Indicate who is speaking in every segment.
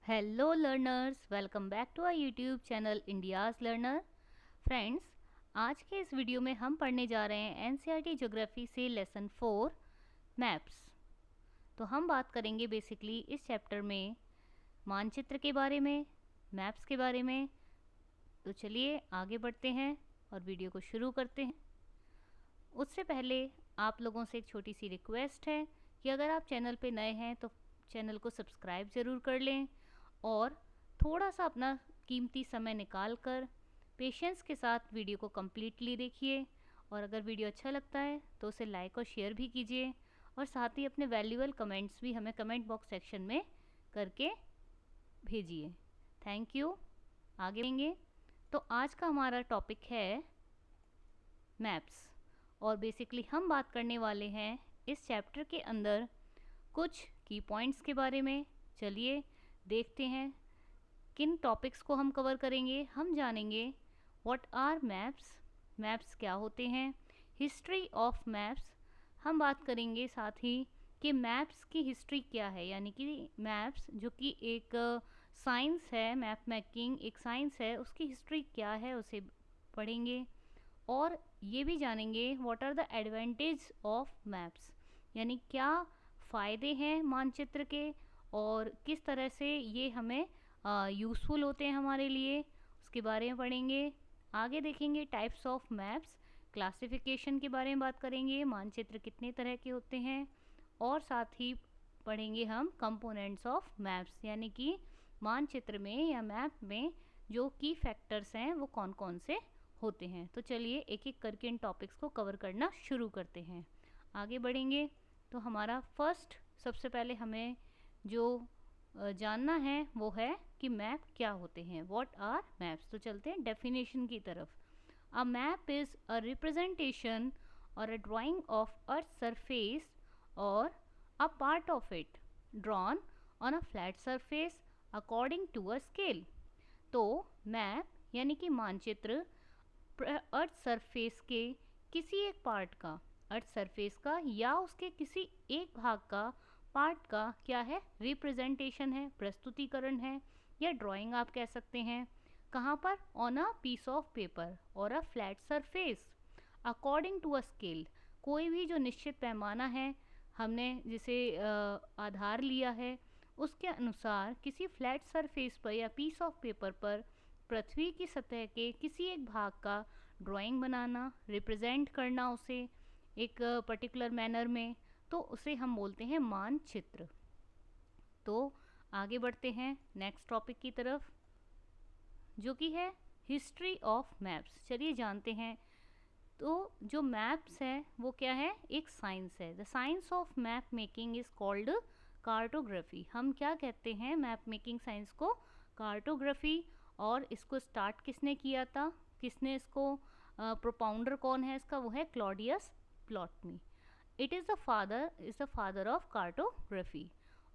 Speaker 1: Hello learners, welcome back to our YouTube channel India's learner. Friends, आज के इस video में हम पढ़ने जा रहे हैं एनसीईआरटी ज्योग्राफी से लेसन 4 मैप्स। तो हम बात करेंगे बेसिकली इस चैप्टर में मानचित्र के बारे में, मैप्स के बारे में। तो चलिए आगे बढ़ते हैं और वीडियो को शुरू करते हैं। उससे पहले आप लोगों से एक छोटी सी रिक्वेस्ट है कि अगर आप चैनल पे नए हैं तो चैनल को सब्सक्राइब ज़रूर कर लें और थोड़ा सा अपना कीमती समय निकाल कर पेशेंस के साथ वीडियो को कम्प्लीटली देखिए। और अगर वीडियो अच्छा लगता है तो उसे लाइक और शेयर भी कीजिए और साथ ही अपने वैल्यूएबल कमेंट्स भी हमें कमेंट बॉक्स सेक्शन में करके भेजिए। Thank you. आगे बढ़ेंगे। तो आज का हमारा टॉपिक है मैप्स और बेसिकली हम बात करने वाले हैं इस चैप्टर के अंदर कुछ की पॉइंट्स के बारे में। चलिए देखते हैं किन टॉपिक्स को हम कवर करेंगे। हम जानेंगे व्हाट आर मैप्स, मैप्स क्या होते हैं, हिस्ट्री ऑफ मैप्स हम बात करेंगे, साथ ही कि मैप्स की हिस्ट्री क्या है, यानी कि मैप्स जो कि एक साइंस है, मैप मेकिंग एक साइंस है, उसकी हिस्ट्री क्या है उसे पढ़ेंगे। और ये भी जानेंगे what are the advantage of maps, यानी क्या फ़ायदे हैं मानचित्र के और किस तरह से ये हमें यूज़फुल होते हैं हमारे लिए, उसके बारे में पढ़ेंगे। आगे देखेंगे टाइप्स ऑफ मैप्स, क्लासिफिकेशन के बारे में बात करेंगे, मानचित्र कितने तरह के होते हैं। और साथ ही पढ़ेंगे हम कंपोनेंट्स ऑफ मैप्स, यानी कि मानचित्र में या मैप में जो की फैक्टर्स हैं वो कौन कौन से होते हैं। तो चलिए एक एक करके इन टॉपिक्स को कवर करना शुरू करते हैं। आगे बढ़ेंगे तो हमारा फर्स्ट सबसे पहले हमें जो जानना है वो है कि मैप क्या होते हैं, व्हाट आर मैप्स। तो चलते हैं डेफिनेशन की तरफ। A map is a representation और a drawing of earth surface और a part of it drawn on a flat surface according to a scale. तो मैप यानी कि मानचित्र अर्थ सरफेस के किसी एक पार्ट का, अर्थ सरफेस का या उसके किसी एक भाग का, पार्ट का क्या है, रिप्रेजेंटेशन है, प्रस्तुतिकरण है या ड्राइंग आप कह सकते हैं। कहाँ पर? On a piece of paper और a flat surface according to a scale. कोई भी जो निश्चित पैमाना है, हमने जिसे आधार लिया है, उसके अनुसार किसी फ्लैट सरफेस पर या पीस ऑफ पेपर पर पृथ्वी की सतह के किसी एक भाग का ड्राइंग बनाना, रिप्रेजेंट करना उसे एक पर्टिकुलर मैनर में, तो उसे हम बोलते हैं मानचित्र। तो आगे बढ़ते हैं नेक्स्ट टॉपिक की तरफ जो कि है हिस्ट्री ऑफ मैप्स। चलिए जानते हैं। तो जो मैप्स है वो क्या है, एक साइंस है। The science of map making is called cartography. हम क्या कहते हैं मैप मेकिंग साइंस को? कार्टोग्राफी। और इसको स्टार्ट किसने किया था, किसने इसको प्रोपाउंडर कौन है इसका? वो है Claudius Ptolemy. It is the father of cartography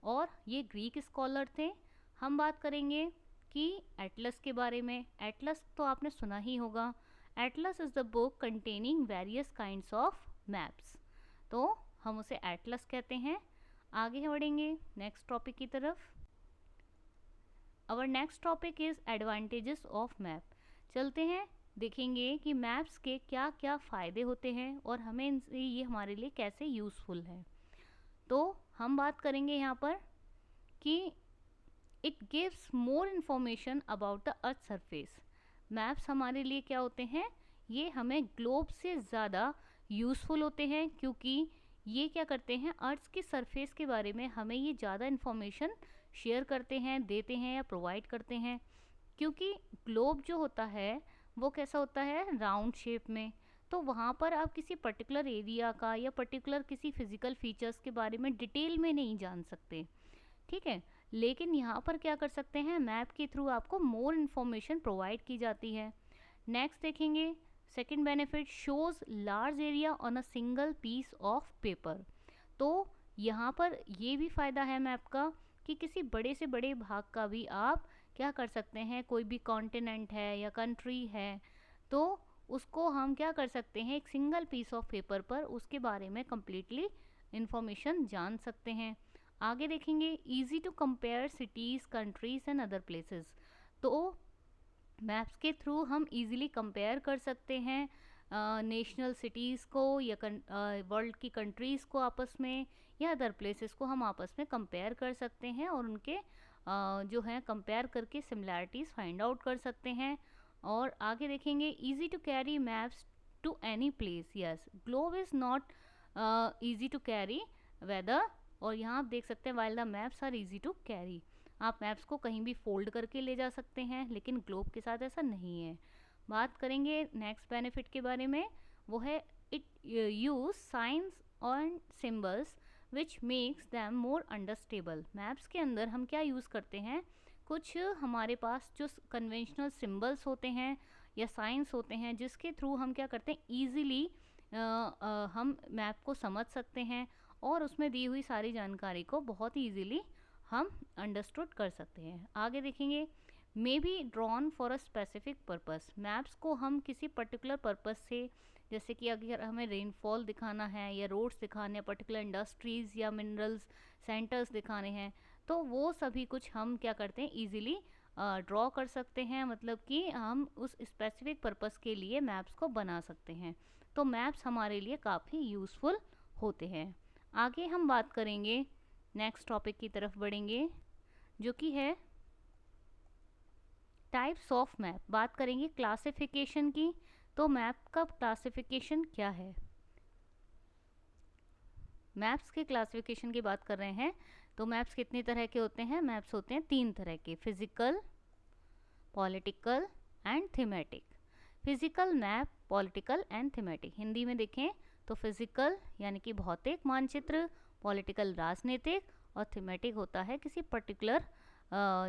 Speaker 1: और ये ग्रीक स्कॉलर थे। हम बात करेंगे कि एटलस के बारे में। एटलस तो आपने सुना ही होगा। Atlas is the book containing various kinds of maps, तो हम उसे एटलस कहते हैं। आगे बढ़ेंगे नेक्स्ट टॉपिक की तरफ। Our next topic is advantages of map. चलते हैं देखेंगे कि मैप्स के क्या क्या फ़ायदे होते हैं और हमें इनसे ये हमारे लिए कैसे यूज़फुल है। तो हम बात करेंगे यहाँ पर कि it gives more information about the earth surface. Maps हमारे लिए क्या होते हैं, ये हमें ग्लोब से ज़्यादा यूज़फुल होते हैं क्योंकि ये क्या करते हैं, अर्थ की सरफेस के बारे में हमें ये ज़्यादा इन्फॉर्मेशन शेयर करते हैं, देते हैं या प्रोवाइड करते हैं। क्योंकि ग्लोब जो होता है वो कैसा होता है, राउंड शेप में, तो वहाँ पर आप किसी पर्टिकुलर एरिया का या पर्टिकुलर किसी फिजिकल फीचर्स के बारे में डिटेल में नहीं जान सकते, ठीक है। लेकिन यहाँ पर क्या कर सकते हैं, मैप के थ्रू आपको मोर इन्फॉर्मेशन प्रोवाइड की जाती है। नेक्स्ट देखेंगे second benefit, shows large area on a single piece of paper. तो यहाँ पर ये भी फ़ायदा है मैप का कि किसी बड़े से बड़े भाग का भी आप क्या कर सकते हैं, कोई भी कॉन्टिनेंट है या कंट्री है तो उसको हम क्या कर सकते हैं, एक सिंगल पीस ऑफ पेपर पर उसके बारे में कम्प्लीटली इंफॉर्मेशन जान सकते हैं। आगे देखेंगे easy to compare cities, countries and other places. तो मैप्स के थ्रू हम इजीली कंपेयर कर सकते हैं नेशनल सिटीज़ को या वर्ल्ड की कंट्रीज़ को आपस में, या अदर प्लेसेस को हम आपस में कंपेयर कर सकते हैं और उनके जो है कंपेयर करके सिमिलैरिटीज़ फाइंड आउट कर सकते हैं। और आगे देखेंगे easy to carry maps to any place. Yes, globe is not easy to carry whether, और यहाँ आप देख सकते हैं while the maps are easy to carry. आप मैप्स को कहीं भी फोल्ड करके ले जा सकते हैं, लेकिन ग्लोब के साथ ऐसा नहीं है। बात करेंगे नेक्स्ट बेनिफिट के बारे में, वो है इट यूज साइंस और symbols which makes them more understandable. Maps के अंदर हम क्या यूज़ करते हैं, कुछ हमारे पास जो कन्वेंशनल सिंबल्स होते हैं या साइंस होते हैं, जिसके थ्रू हम क्या करते हैं ईजिली हम मैप को समझ सकते हैं और उसमें दी हुई सारी जानकारी को बहुत ईजिली हम अंडरस्टूड कर सकते हैं। आगे देखेंगे may be drawn for a specific purpose. Maps को हम किसी पर्टिकुलर पर्पस से, जैसे कि अगर हमें रेनफॉल दिखाना है या रोड्स दिखाने हैं, पर्टिकुलर इंडस्ट्रीज़ या मिनरल्स सेंटर्स दिखाने हैं, तो वो सभी कुछ हम क्या करते हैं ईजिली ड्रॉ कर सकते हैं, मतलब कि हम उस स्पेसिफिक पर्पस के लिए मैप्स को बना सकते हैं। तो मैप्स हमारे लिए काफ़ी यूज़फुल होते हैं। आगे हम बात करेंगे, नेक्स्ट टॉपिक की तरफ बढ़ेंगे जो कि है टाइप्स ऑफ मैप। बात करेंगे क्लासिफिकेशन की। तो मैप का क्लासिफिकेशन क्या है, मैप्स के क्लासिफिकेशन की बात कर रहे हैं। तो मैप्स कितनी तरह के होते हैं, मैप्स होते हैं 3 तरह के, physical, political and thematic. Physical map, political and thematic. Hindi में देखें तो फिजिकल यानी कि भौतिक मानचित्र, पॉलिटिकल राजनीतिक, और थीमेटिक होता है किसी पर्टिकुलर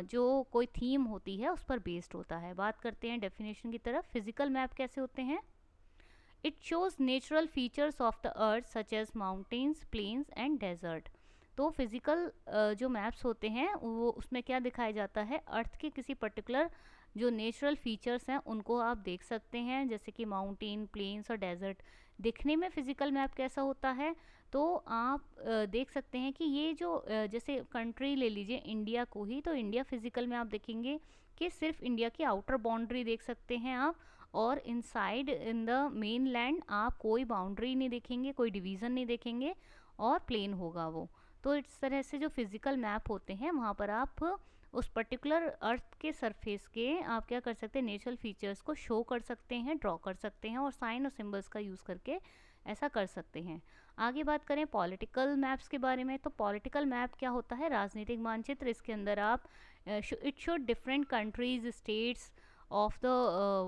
Speaker 1: जो कोई थीम होती है उस पर बेस्ड होता है। बात करते हैं डेफिनेशन की तरफ। फिजिकल मैप कैसे होते हैं, it shows natural features of the earth such as mountains, plains and desert. तो फिजिकल जो मैप्स होते हैं वो उसमें क्या दिखाया जाता है, अर्थ के किसी पर्टिकुलर जो नेचुरल फीचर्स हैं उनको आप देख सकते हैं, जैसे कि माउंटेन, प्लेन्स और डेजर्ट। दिखने में फिजिकल मैप कैसा होता है, तो आप देख सकते हैं कि ये जो जैसे कंट्री ले लीजिए इंडिया को ही, तो इंडिया फिजिकल में आप देखेंगे कि सिर्फ इंडिया की आउटर बाउंड्री देख सकते हैं आप, और inside in the main land आप कोई बाउंड्री नहीं देखेंगे, कोई डिवीज़न नहीं देखेंगे, और प्लेन होगा वो। तो इस तरह से जो फिजिकल मैप होते हैं वहाँ पर आप उस पर्टिकुलर अर्थ के सरफेस के आप क्या कर सकते हैं, नेचुरल फीचर्स को शो कर सकते हैं, ड्रॉ कर सकते हैं, और साइन और सिंबल्स का यूज़ करके ऐसा कर सकते हैं। आगे बात करें पॉलिटिकल मैप्स के बारे में। तो पॉलिटिकल मैप क्या होता है, राजनीतिक मानचित्र। इसके अंदर आप it showed different countries, states of the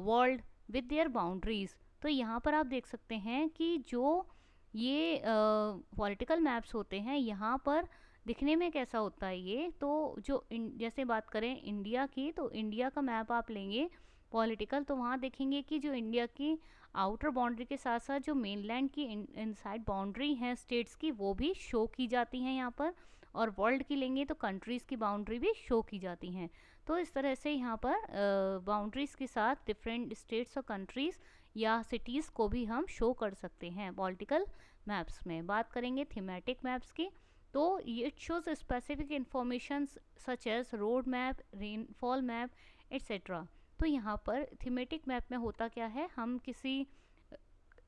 Speaker 1: world with their boundaries. तो यहाँ पर आप देख सकते हैं कि जो ये पॉलिटिकल मैप्स होते हैं यहाँ पर दिखने में कैसा होता है ये, तो जो जैसे बात करें इंडिया की, तो इंडिया का मैप आप लेंगे पॉलिटिकल, तो वहाँ देखेंगे कि जो इंडिया की आउटर बाउंड्री के साथ साथ जो मेनलैंड की इनसाइड बाउंड्री हैं स्टेट्स की, वो भी शो की जाती हैं यहाँ पर। और वर्ल्ड की लेंगे तो कंट्रीज़ की बाउंड्री भी शो की जाती हैं। तो इस तरह से यहाँ पर बाउंड्रीज़ के साथ डिफरेंट स्टेट्स और कंट्रीज़ या सिटीज़ को भी हम शो कर सकते हैं पॉलिटिकल मैप्स में। बात करेंगे थीमेटिक मैप्स की। तो it shows specific information such as road map, rainfall map etcetera. तो यहाँ पर थीमेटिक मैप में होता क्या है, हम किसी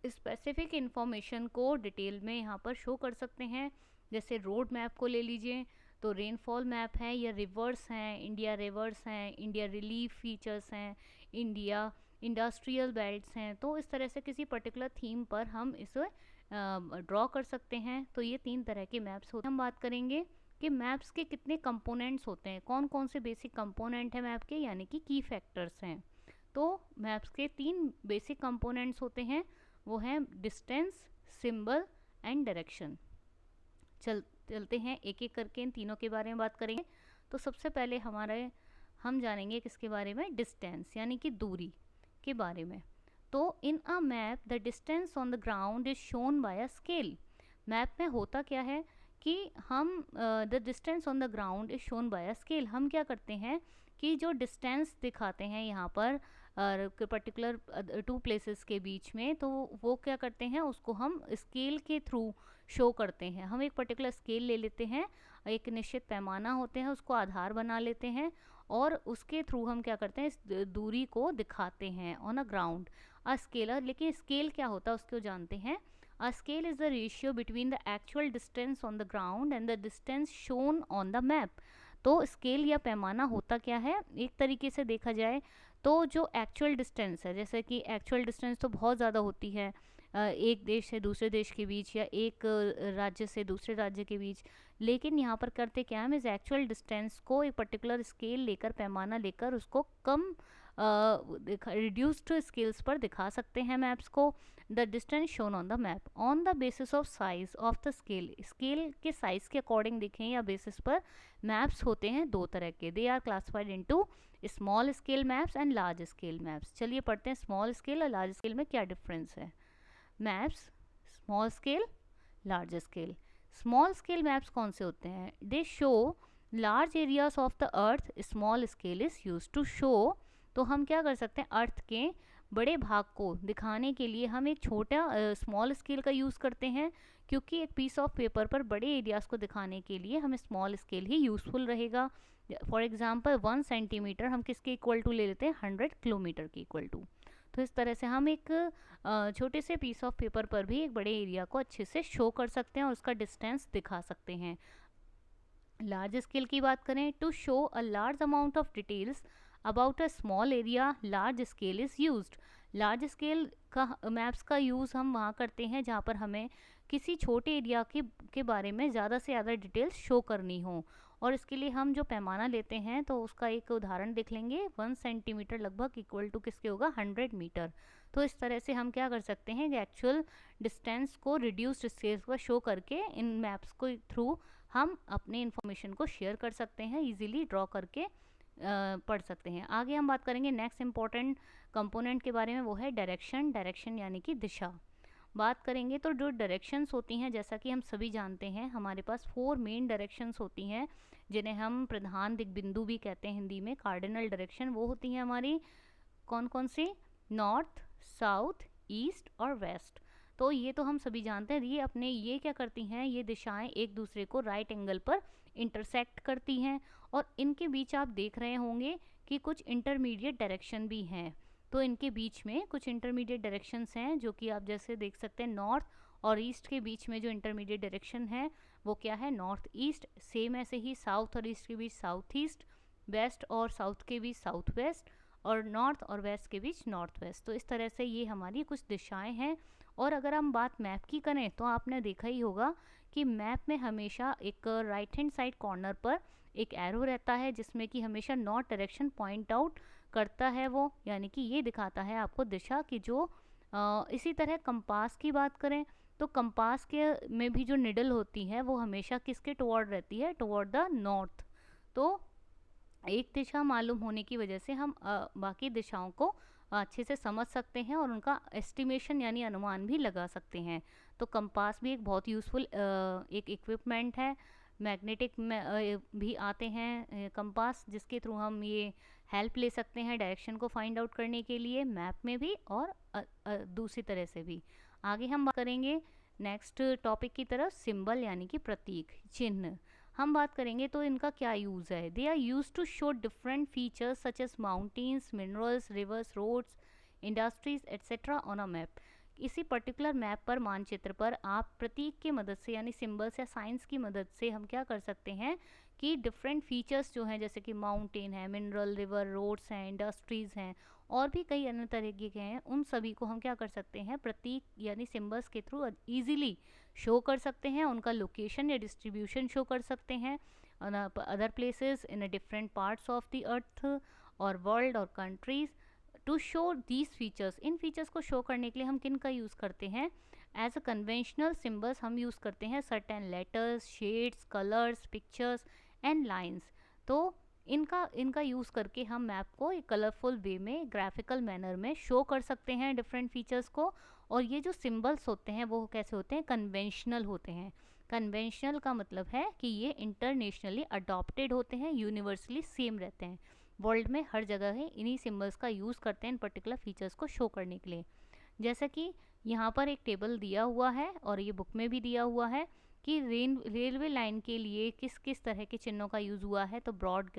Speaker 1: स्पेसिफिक इंफॉर्मेशन को डिटेल में यहाँ पर शो कर सकते हैं। जैसे रोड मैप को ले लीजिए तो रेनफॉल मैप है, या रिवर्स हैं, इंडिया रिवर्स हैं, इंडिया रिलीफ फीचर्स हैं, इंडिया इंडस्ट्रियल बेल्ट्स हैं। तो इस तरह से किसी पर्टिकुलर थीम पर हम इसे ड्रॉ कर सकते हैं। तो ये 3 तरह के मैप्स होते हैं। हम बात करेंगे कि मैप्स के कितने कंपोनेंट्स होते हैं, कौन कौन से बेसिक कंपोनेंट हैं मैप के, यानी कि की फैक्टर्स हैं। तो मैप्स के 3 बेसिक कंपोनेंट्स होते हैं, वो हैं डिस्टेंस, सिंबल एंड डायरेक्शन। चलते हैं एक एक करके इन तीनों के बारे में बात करेंगे। तो सबसे पहले हम जानेंगे किसके बारे में, डिस्टेंस यानी कि दूरी के बारे में। तो in a map the distance on the ground is shown by a scale. Map में होता क्या है कि हम the distance on the ground is shown by a scale. हम क्या करते हैं कि जो डिस्टेंस दिखाते हैं यहाँ पर पर्टिकुलर 2 प्लेसेस के बीच में, तो वो क्या करते हैं उसको हम स्केल के थ्रू शो करते हैं। हम एक पर्टिकुलर स्केल ले लेते हैं, एक निश्चित पैमाना होते हैं उसको आधार बना लेते हैं और उसके थ्रू हम क्या करते हैं, इस दूरी को दिखाते हैं on a ground. A scalar, लेकिन स्केल क्या होता है उसको जानते हैं। A scale is the ratio between the actual distance on the ground and the distance shown on the map. तो स्केल या पैमाना होता क्या है, एक तरीके से देखा जाए तो जो एक्चुअल डिस्टेंस है, जैसे कि एक्चुअल डिस्टेंस तो बहुत ज़्यादा होती है एक देश से दूसरे देश के बीच या एक राज्य से दूसरे राज्य के बीच, लेकिन यहाँ पर करते क्या है, हम इस एक्चुअल डिस्टेंस को एक पर्टिकुलर स्केल लेकर, पैमाना लेकर उसको कम रिड्यूस्ड स्केल्स पर दिखा सकते हैं मैप्स को। The distance shown on the map on the basis of size of the scale, scale के साइज के अकॉर्डिंग देखें या बेसिस पर मैप्स होते हैं दो तरह के। They are classified into small scale maps and large scale maps. चलिए पढ़ते हैं स्मॉल स्केल और लार्ज स्केल में क्या डिफरेंस है। Maps small scale, large scale. Small scale maps कौन से होते हैं, they show large areas of the earth, small scale is use to show. तो हम क्या कर सकते हैं, अर्थ के बड़े भाग को दिखाने के लिए हम एक छोटा स्मॉल स्केल का यूज़ करते हैं, क्योंकि एक पीस ऑफ पेपर पर बड़े एरियाज को दिखाने के लिए हमें स्मॉल स्केल ही यूज़फुल रहेगा। फॉर एग्जांपल 1 सेंटीमीटर हम किसके इक्वल टू ले लेते हैं, 100 किलोमीटर के इक्वल टू। तो इस तरह से हम एक छोटे से पीस ऑफ पेपर पर भी एक बड़े एरिया को अच्छे से शो कर सकते हैं और उसका डिस्टेंस दिखा सकते हैं। लार्ज स्केल की बात करें, to show a large amount of details about a small area, large scale is used. Large scale का मैप्स का यूज़ हम वहाँ करते हैं जहाँ पर हमें किसी छोटे एरिया के बारे में ज़्यादा से ज़्यादा डिटेल्स शो करनी हो, और इसके लिए हम जो पैमाना लेते हैं तो उसका एक उदाहरण देख लेंगे। 1 सेंटीमीटर लगभग इक्वल टू किसके होगा, 100 मीटर। तो इस तरह से हम क्या कर सकते हैं कि एक्चुअल डिस्टेंस को रिड्यूस्ड स्केल पर शो करके इन मैप्स को थ्रू हम अपने इन्फॉर्मेशन को शेयर कर सकते हैं, इजीली ड्रॉ करके पढ़ सकते हैं। आगे हम बात करेंगे नेक्स्ट इंपॉर्टेंट कंपोनेंट के बारे में, वो है डायरेक्शन। डायरेक्शन यानी कि दिशा। बात करेंगे तो जो डायरेक्शंस होती हैं, जैसा कि हम सभी जानते हैं, हमारे पास 4 मेन डायरेक्शंस होती हैं जिन्हें हम प्रधान दिग्बिंदु भी कहते हैं हिंदी में, कार्डिनल डायरेक्शन। वो होती हैं हमारी कौन कौन सी, नॉर्थ, साउथ, ईस्ट और वेस्ट। तो ये तो हम सभी जानते हैं, ये क्या करती हैं, ये दिशाएं एक दूसरे को राइट एंगल पर इंटरसेक्ट करती हैं, और इनके बीच आप देख रहे होंगे कि कुछ इंटरमीडिएट डायरेक्शन भी हैं। तो इनके बीच में कुछ इंटरमीडिएट डायरेक्शंस हैं जो कि आप जैसे देख सकते हैं, नॉर्थ और ईस्ट के बीच में जो इंटरमीडिएट डायरेक्शन है वो क्या है, नॉर्थ ईस्ट। सेम ऐसे ही साउथ और ईस्ट के बीच साउथ ईस्ट, वेस्ट और साउथ के बीच साउथ वेस्ट, और नॉर्थ और वेस्ट के बीच नॉर्थ वेस्ट। तो इस तरह से ये हमारी कुछ दिशाएं हैं। और अगर हम बात मैप की करें तो आपने देखा ही होगा कि मैप में हमेशा एक राइट हैंड साइड कॉर्नर पर एक एरो रहता है जिसमें कि हमेशा नॉर्थ डायरेक्शन पॉइंट आउट करता है वो, यानी कि ये दिखाता है आपको दिशा की जो इसी तरह कंपास की बात करें तो कंपास के में भी जो निडल होती है वो हमेशा किसके टुवर्ड रहती है, टुवर्ड द नॉर्थ। तो एक दिशा मालूम होने की वजह से हम बाकी दिशाओं को अच्छे से समझ सकते हैं और उनका एस्टिमेशन यानी अनुमान भी लगा सकते हैं। तो कंपास भी एक बहुत यूज़फुल एक इक्विपमेंट है। मैग्नेटिक में भी आते हैं कंपास, जिसके थ्रू हम ये हेल्प ले सकते हैं डायरेक्शन को फाइंड आउट करने के लिए, मैप में भी और दूसरी तरह से भी। आगे हम बात करेंगे नेक्स्ट टॉपिक की तरफ, सिंबल यानी कि प्रतीक, चिन्ह। हम बात करेंगे तो इनका क्या यूज़ है। They are use to show different features such as mountains, minerals, rivers, roads, industries etcetera on a map. इसी पर्टिकुलर मैप पर, मानचित्र पर आप प्रतीक की मदद से यानी सिंबल्स या साइंस की मदद से हम क्या कर सकते हैं कि डिफरेंट फीचर्स जो हैं, जैसे कि माउंटेन है, मिनरल, रिवर, रोड्स हैं, इंडस्ट्रीज़ हैं और भी कई अन्य तरीके के हैं, उन सभी को हम क्या कर सकते हैं, प्रतीक यानी सिंबल्स के थ्रू ईजिली शो कर सकते हैं। उनका लोकेशन या डिस्ट्रीब्यूशन शो कर सकते हैं other places in different parts of the earth और वर्ल्ड और countries. To show these features, इन फीचर्स को शो करने के लिए हम किन का यूज़ करते हैं, एज अ कन्वेंशनल सिंबल्स हम यूज़ करते हैं certain letters, shades, colours, pictures and lines. तो इनका यूज़ करके हम मैप को एक कलरफुल वे में, ग्राफिकल मैनर में शो कर सकते हैं डिफरेंट फीचर्स को। और ये जो सिंबल्स होते हैं वो कैसे होते हैं, कन्वेंशनल होते हैं। कन्वेंशनल का मतलब है कि ये इंटरनेशनली अडॉप्टेड होते हैं, यूनिवर्सली सेम रहते हैं, वर्ल्ड में हर जगह है इन्हीं सिंबल्स का यूज़ करते हैं इन पर्टिकुलर फीचर्स को शो करने के लिए। जैसा कि यहाँ पर एक टेबल दिया हुआ है और ये बुक में भी दिया हुआ है कि रेलवे लाइन के लिए किस किस तरह के चिन्हों का यूज़ हुआ है। तो broad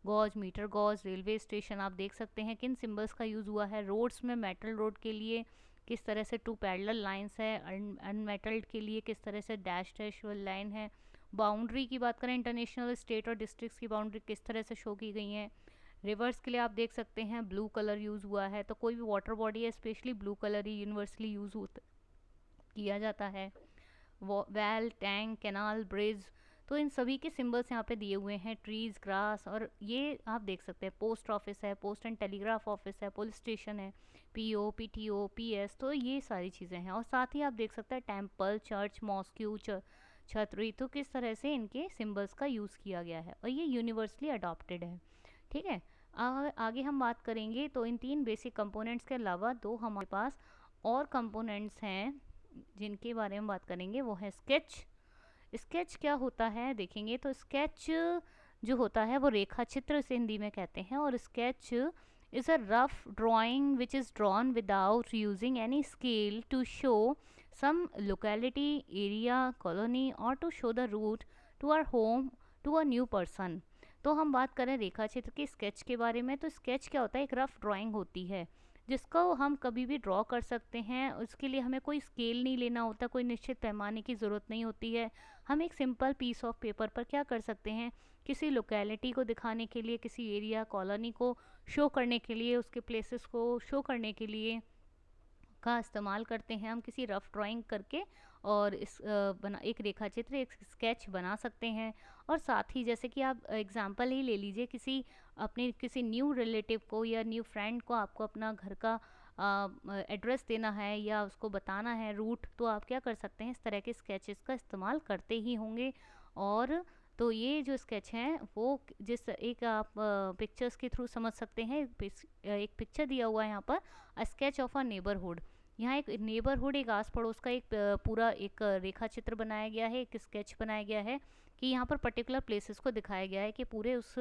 Speaker 1: gauge, metre gauge, railway station आप देख सकते हैं किन सिंबल्स का यूज़ हुआ है। रोड्स में मेटल रोड के लिए किस तरह से टू पैरेलल लाइंस है, अनमेटल्ड के लिए किस तरह से डैश डैश वाली लाइन है। बाउंड्री की बात करें, इंटरनेशनल, स्टेट और डिस्ट्रिक्ट्स की बाउंड्री किस तरह से शो की गई हैं। रिवर्स के लिए आप देख सकते हैं ब्लू कलर यूज़ हुआ है, तो कोई भी वाटर बॉडी है स्पेशली ब्लू कलर ही यूनिवर्सली यूज़ किया जाता है। वेल, टैंक, कैनाल, ब्रिज, तो इन सभी के सिंबल्स यहाँ पे दिए हुए हैं। ट्रीज, ग्रास, और ये आप देख सकते हैं पोस्ट ऑफिस है, पोस्ट एंड टेलीग्राफ ऑफिस है, पुलिस स्टेशन है, पीओ, पीटीओ, पीएस, तो ये सारी चीज़ें हैं। और साथ ही आप देख सकते हैं टेम्पल, चर्च, मॉस्क्यू, छतरी, तो किस तरह से इनके सिंबल्स का यूज़ किया गया है और ये यूनिवर्सली अडॉप्टेड है। ठीक है, आगे हम बात करेंगे तो इन 3 बेसिक कंपोनेंट्स के अलावा 2 हमारे पास और कंपोनेंट्स हैं जिनके बारे में बात करेंगे, वो है स्केच। स्केच क्या होता है देखेंगे तो स्केच जो होता है वो रेखा चित्र से हिंदी में कहते हैं। और sketch is a rough drawing which is drawn without using any scale to show some locality, area, colony, और to show the route to our home, to a new person. तो हम बात करें रेखा चित्र के स्केच के बारे में, तो स्केच क्या होता है, एक रफ ड्राइंग होती है जिसको हम कभी भी ड्रॉ कर सकते हैं। उसके लिए हमें कोई स्केल नहीं लेना होता, कोई निश्चित पैमाने की ज़रूरत नहीं होती है। हम एक सिंपल पीस ऑफ पेपर पर क्या कर सकते हैं, किसी लोकेलिटी को दिखाने के लिए, किसी एरिया, कॉलोनी को शो करने के लिए, उसके प्लेसेस को शो करने के लिए का इस्तेमाल करते हैं हम किसी रफ ड्राइंग करके। और इस बना एक रेखा चित्र, एक स्केच बना सकते हैं। और साथ ही जैसे कि आप एग्जांपल ही ले लीजिए, किसी अपने किसी न्यू रिलेटिव को या न्यू फ्रेंड को आपको अपना घर का एड्रेस देना है या उसको बताना है रूट, तो आप क्या कर सकते हैं, इस तरह के स्केचेस का इस्तेमाल करते ही होंगे। और तो ये जो स्केच हैं वो जिस एक आप पिक्चर्स के थ्रू समझ सकते हैं। एक पिक्चर दिया हुआ है यहाँ पर, a sketch of a neighbourhood. यहाँ एक नेबरहुड, एक आस पड़ोस का एक पूरा एक रेखा चित्र बनाया गया है, एक स्केच बनाया गया है कि यहाँ पर पर्टिकुलर प्लेसेस को दिखाया गया है कि पूरे उस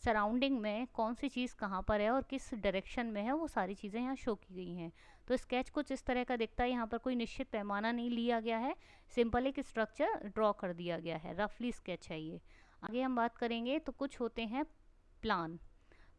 Speaker 1: सराउंडिंग में कौन सी चीज़ कहाँ पर है और किस डायरेक्शन में है, वो सारी चीज़ें यहाँ शो की गई हैं। तो स्केच कुछ इस तरह का दिखता है, यहाँ पर कोई निश्चित पैमाना नहीं लिया गया है, सिंपल एक स्ट्रक्चर ड्रॉ कर दिया गया है, रफली स्केच है ये। आगे हम बात करेंगे तो कुछ होते हैं प्लान।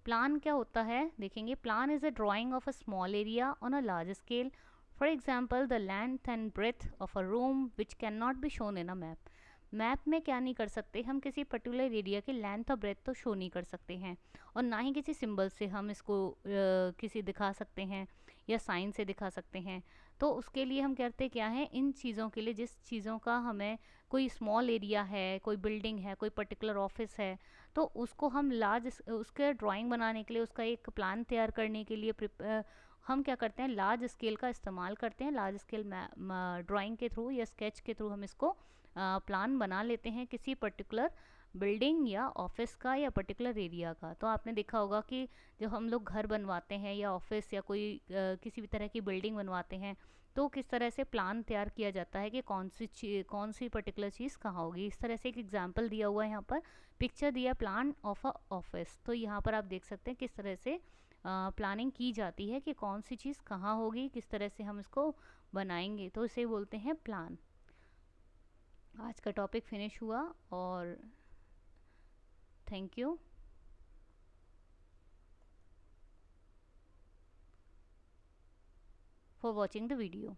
Speaker 1: प्लान क्या होता है देखेंगे, plan is a drawing of a small area on a large scale. For example the length and breadth of a room which can not be shown in a map. Map में क्या नहीं कर सकते हम, किसी पर्टिकुलर एरिया की length और breadth तो शो नहीं कर सकते हैं, और ना ही किसी सिंबल से हम इसको किसी दिखा सकते हैं या साइन से दिखा सकते हैं। तो उसके लिए हम करते क्या है, इन चीज़ों के लिए जिस चीज़ों का हमें, कोई स्मॉल एरिया है, कोई बिल्डिंग है, कोई पर्टिकुलर ऑफिस है, तो उसको हम लार्ज उसके ड्राइंग बनाने के लिए, उसका एक प्लान तैयार करने के लिए हम क्या करते हैं, लार्ज स्केल का इस्तेमाल करते हैं। लार्ज स्केल ड्राइंग के थ्रू या स्केच के थ्रू हम इसको प्लान बना लेते हैं किसी पर्टिकुलर बिल्डिंग या ऑफिस का या पर्टिकुलर एरिया का। तो आपने देखा होगा कि जब हम लोग घर बनवाते हैं या ऑफिस या कोई किसी भी तरह की बिल्डिंग बनवाते हैं, तो किस तरह से प्लान तैयार किया जाता है कि कौन सी पर्टिकुलर चीज़ कहाँ होगी। इस तरह से एक एग्जांपल दिया हुआ है यहाँ पर, पिक्चर दिया प्लान ऑफ अ ऑफिस। तो यहाँ पर आप देख सकते हैं किस तरह से प्लानिंग की जाती है कि कौन सी चीज़ कहाँ होगी, किस तरह से हम इसको बनाएंगे, तो इसे बोलते हैं प्लान। आज का टॉपिक फिनिश हुआ और thank you for watching the video.